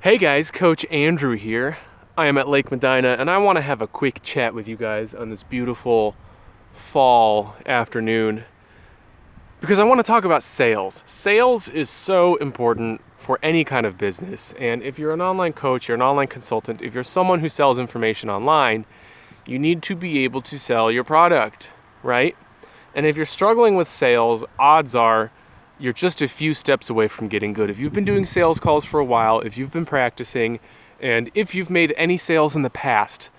Hey guys, Coach Andrew here. I am at Lake Medina and I want to have a quick chat with you guys on this beautiful fall afternoon because I want to talk about sales. Sales is so important for any kind of business, and if you're an online coach, you're an online consultant, if you're someone who sells information online, you need to be able to sell your product, right? And if you're struggling with sales, odds are you're just a few steps away from getting good. If you've been doing sales calls for a while, if you've been practicing, and if you've made any sales in the past,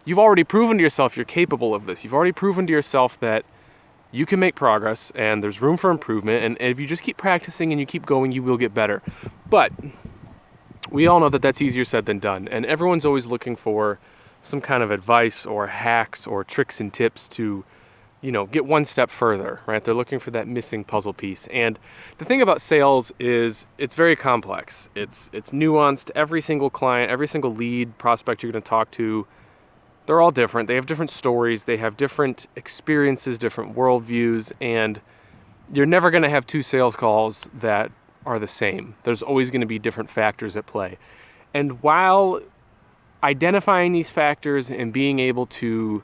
you've already proven to yourself you're capable of this. You've already proven to yourself that you can make progress and there's room for improvement. And if you just keep practicing and you keep going, you will get better. But we all know that that's easier said than done. And everyone's always looking for some kind of advice or hacks or tricks and tips to get one step further, right? They're looking for that missing puzzle piece. And the thing about sales is it's very complex. It's nuanced. Every single client, every single lead prospect you're going to talk to, they're all different. They have different stories. They have different experiences, different worldviews, and you're never going to have two sales calls that are the same. There's always going to be different factors at play. And while identifying these factors and being able to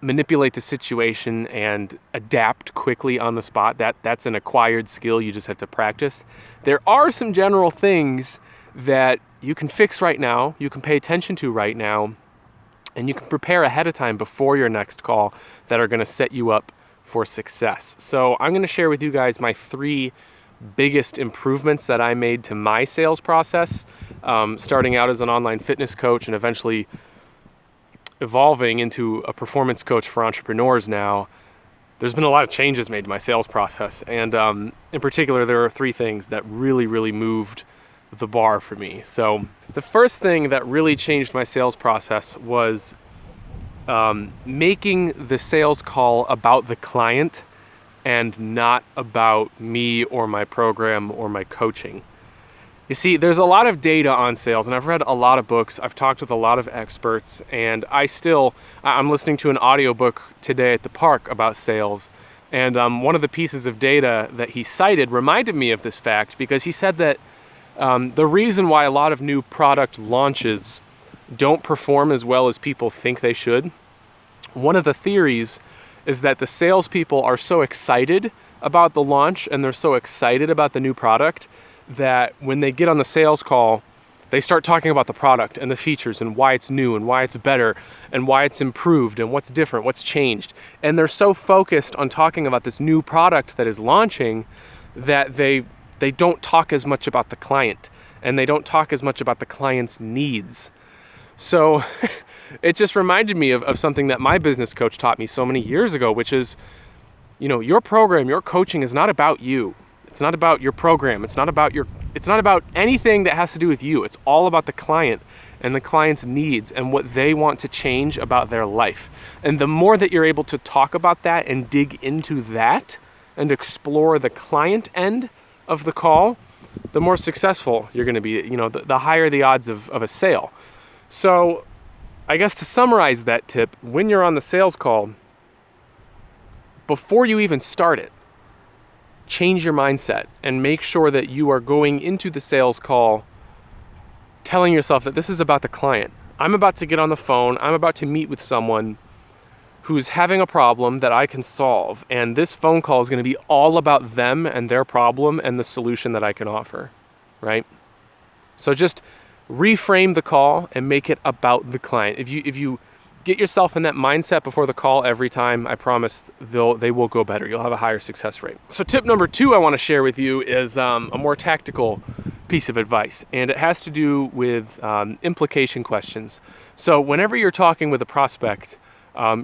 manipulate the situation and adapt quickly on the spot, that's an acquired skill. You just have to practice. There are some general things that you can fix right now, you can pay attention to right now, and you can prepare ahead of time before your next call that are going to set you up for success. So I'm going to share with you guys my 3 biggest improvements that I made to my sales process, starting out as an online fitness coach and eventually evolving into a performance coach for entrepreneurs now. There's been a lot of changes made to my sales process. And in particular, there are 3 things that really moved the bar for me. So the first thing that really changed my sales process was making the sales call about the client and not about me or my program or my coaching. You see, there's a lot of data on sales, and I've read a lot of books. I've talked with a lot of experts, and I'm listening to an audiobook today at the park about sales. And one of the pieces of data that he cited reminded me of this fact, because he said that the reason why a lot of new product launches don't perform as well as people think they should, one of the theories is that the salespeople are so excited about the launch and they're so excited about the new product that when they get on the sales call, they start talking about the product and the features and why it's new and why it's better and why it's improved and what's different, what's changed. And they're so focused on talking about this new product that is launching that they don't talk as much about the client, and they don't talk as much about the client's needs. So it just reminded me of something that my business coach taught me so many years ago, which is, your program, your coaching is not about you. It's not about your program. It's not about anything that has to do with you. It's all about the client and the client's needs and what they want to change about their life. And the more that you're able to talk about that and dig into that and explore the client end of the call, the more successful you're going to be. The higher the odds of a sale. So I guess to summarize that tip, when you're on the sales call, before you even start it, change your mindset and make sure that you are going into the sales call telling yourself that this is about the client. I'm about to get on the phone. I'm about to meet with someone who's having a problem that I can solve. And this phone call is going to be all about them and their problem and the solution that I can offer, right? So just reframe the call and make it about the client. If you get yourself in that mindset before the call every time, I promise they will go better. You'll have a higher success rate. So tip number 2 I want to share with you is a more tactical piece of advice, and it has to do with implication questions. So whenever you're talking with a prospect,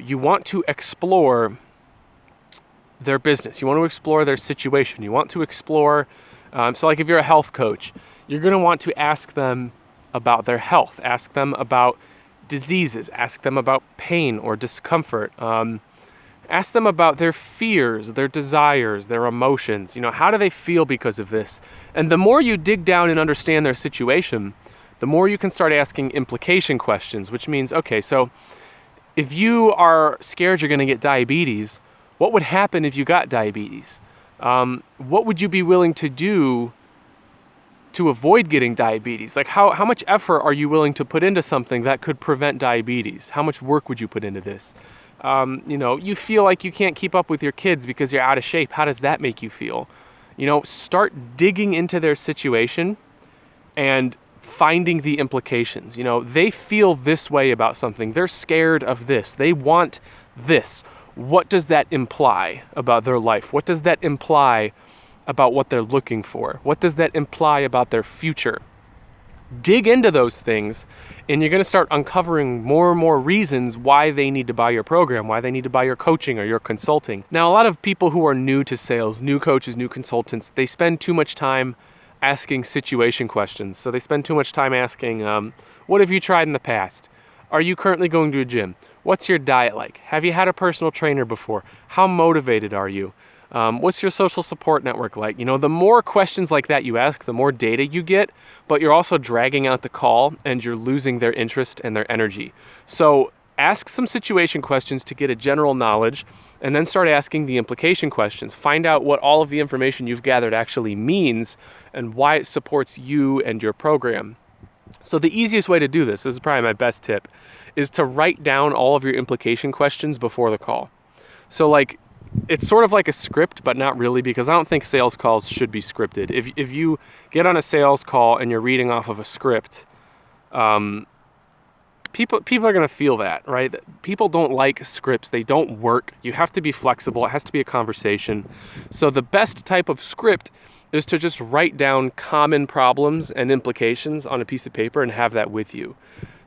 you want to explore their business. You want to explore their situation. You want to explore, so like if you're a health coach, you're going to want to ask them about their health, ask them about diseases, ask them about pain or discomfort, ask them about their fears, their desires, their emotions. How do they feel because of this? And the more you dig down and understand their situation, the more you can start asking implication questions, which means, okay, so if you are scared you're going to get diabetes, what would happen if you got diabetes? What would you be willing to do to avoid getting diabetes? Like how much effort are you willing to put into something that could prevent diabetes? How much work would you put into this? You feel like you can't keep up with your kids because you're out of shape. How does that make you feel? Start digging into their situation and finding the implications. They feel this way about something. They're scared of this. They want this. What does that imply about their life? What does that imply about what they're looking for? What does that imply about their future? Dig into those things, and you're going to start uncovering more and more reasons why they need to buy your program, why they need to buy your coaching or your consulting. Now, a lot of people who are new to sales, new coaches, new consultants, they spend too much time asking situation questions. So they spend too much time asking, what have you tried in the past? Are you currently going to a gym? What's your diet like? Have you had a personal trainer before? How motivated are you? What's your social support network like? The more questions like that you ask, the more data you get, but you're also dragging out the call and you're losing their interest and their energy. So ask some situation questions to get a general knowledge, and then start asking the implication questions. Find out what all of the information you've gathered actually means and why it supports you and your program. So the easiest way to do this is probably my best tip, is to write down all of your implication questions before the call. So it's sort of like a script, but not really, because I don't think sales calls should be scripted. If you get on a sales call and you're reading off of a script, people are going to feel that, right? People don't like scripts. They don't work. You have to be flexible. It has to be a conversation. So the best type of script is to just write down common problems and implications on a piece of paper and have that with you.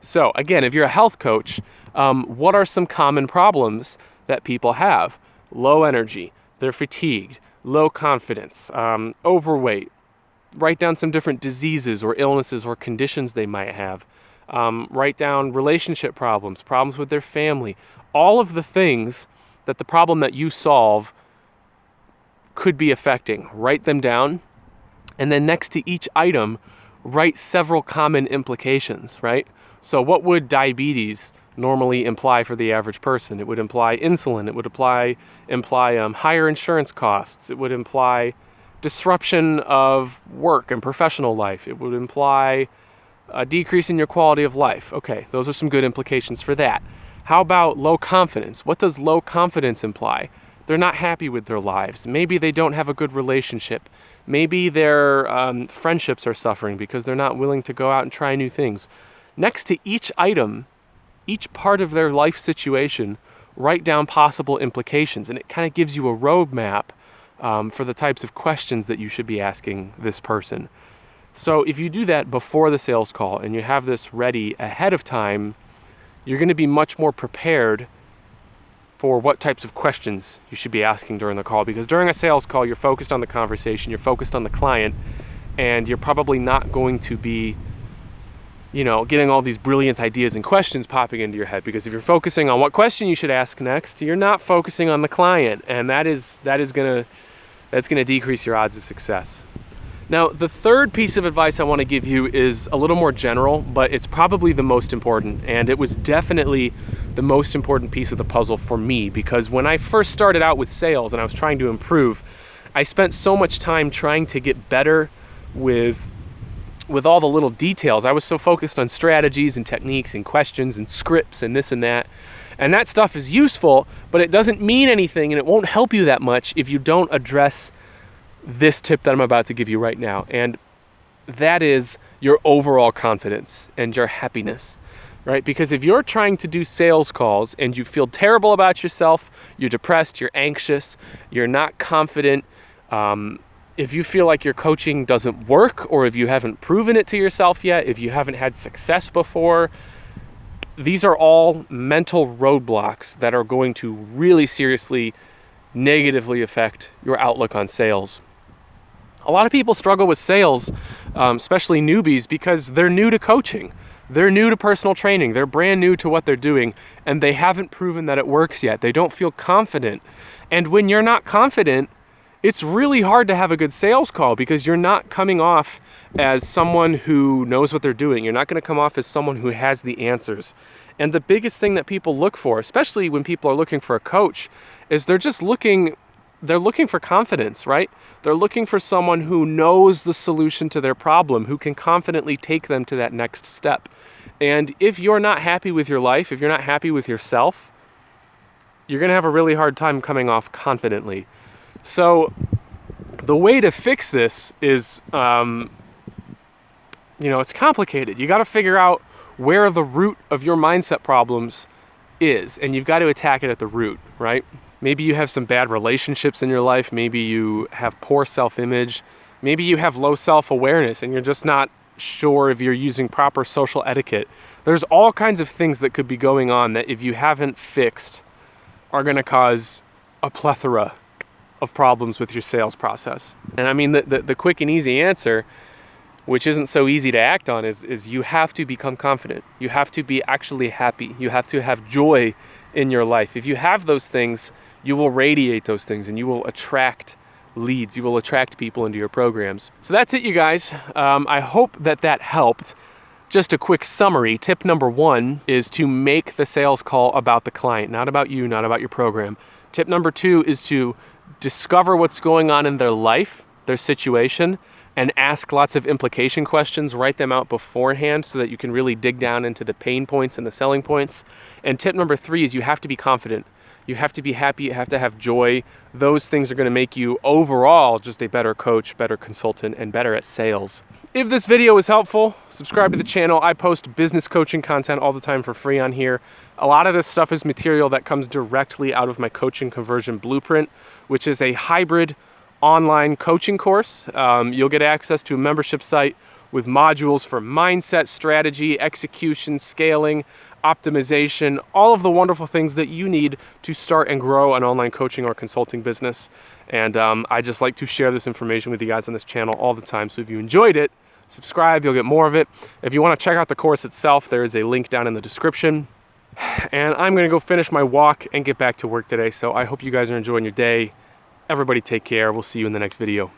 So again, if you're a health coach, what are some common problems that people have? Low energy, they're fatigued, low confidence, overweight. Write down some different diseases or illnesses or conditions they might have. Write down relationship problems, problems with their family. All of the things that the problem that you solve could be affecting. Write them down. And then next to each item, write several common implications, right? So what would diabetes normally imply for the average person? It would imply insulin. It would imply higher insurance costs. It would imply disruption of work and professional life. It would imply a decrease in your quality of life. Okay, those are some good implications for that. How about low confidence? What does low confidence imply? They're not happy with their lives. Maybe they don't have a good relationship. Maybe their friendships are suffering because they're not willing to go out and try new things. Next to each item, each part of their life situation, write down possible implications, and it kind of gives you a roadmap for the types of questions that you should be asking this person. So if you do that before the sales call and you have this ready ahead of time, you're going to be much more prepared for what types of questions you should be asking during the call, because during a sales call, you're focused on the conversation, you're focused on the client, and you're probably not going to be getting all these brilliant ideas and questions popping into your head, because if you're focusing on what question you should ask next, you're not focusing on the client, and that's going to decrease your odds of success. Now, the third piece of advice I want to give you is a little more general, but it's probably the most important, and it was definitely the most important piece of the puzzle for me, because when I first started out with sales and I was trying to improve, I spent so much time trying to get better with all the little details. I was so focused on strategies and techniques and questions and scripts and this and that. And that stuff is useful, but it doesn't mean anything, and it won't help you that much if you don't address this tip that I'm about to give you right now. And that is your overall confidence and your happiness, right? Because if you're trying to do sales calls and you feel terrible about yourself, you're depressed, you're anxious, you're not confident, if you feel like your coaching doesn't work, or if you haven't proven it to yourself yet, if you haven't had success before, these are all mental roadblocks that are going to really seriously negatively affect your outlook on sales. A lot of people struggle with sales, especially newbies, because they're new to coaching. They're new to personal training. They're brand new to what they're doing, and they haven't proven that it works yet. They don't feel confident. And when you're not confident, it's really hard to have a good sales call, because you're not coming off as someone who knows what they're doing. You're not going to come off as someone who has the answers. And the biggest thing that people look for, especially when people are looking for a coach, is they're looking for confidence, right? They're looking for someone who knows the solution to their problem, who can confidently take them to that next step. And if you're not happy with your life, if you're not happy with yourself, you're going to have a really hard time coming off confidently. So the way to fix this is, it's complicated. You got to figure out where the root of your mindset problems is, and you've got to attack it at the root, right? Maybe you have some bad relationships in your life. Maybe you have poor self-image. Maybe you have low self-awareness and you're just not sure if you're using proper social etiquette. There's all kinds of things that could be going on that, if you haven't fixed, are going to cause a plethora of problems with your sales process. And I mean, the quick and easy answer, which isn't so easy to act on, is you have to become confident. You have to be actually happy. You have to have joy in your life. If you have those things, you will radiate those things and you will attract leads. You will attract people into your programs. So that's it, you guys. I hope that helped. Just a quick summary. Tip number 1 is to make the sales call about the client, not about you, not about your program. Tip number 2 is to discover what's going on in their life, their situation, and ask lots of implication questions. Write them out beforehand so that you can really dig down into the pain points and the selling points. And tip number 3 is you have to be confident. You have to be happy. You have to have joy. Those things are going to make you overall just a better coach, better consultant, and better at sales. If this video was helpful, subscribe to the channel. I post business coaching content all the time for free on here. A lot of this stuff is material that comes directly out of my coaching conversion blueprint, which is a hybrid online coaching course. You'll get access to a membership site with modules for mindset, strategy, execution, scaling, optimization, all of the wonderful things that you need to start and grow an online coaching or consulting business. And I just like to share this information with you guys on this channel all the time. So if you enjoyed it, subscribe, you'll get more of it. If you want to check out the course itself, there is a link down in the description. And I'm going to go finish my walk and get back to work today. So I hope you guys are enjoying your day. Everybody take care. We'll see you in the next video.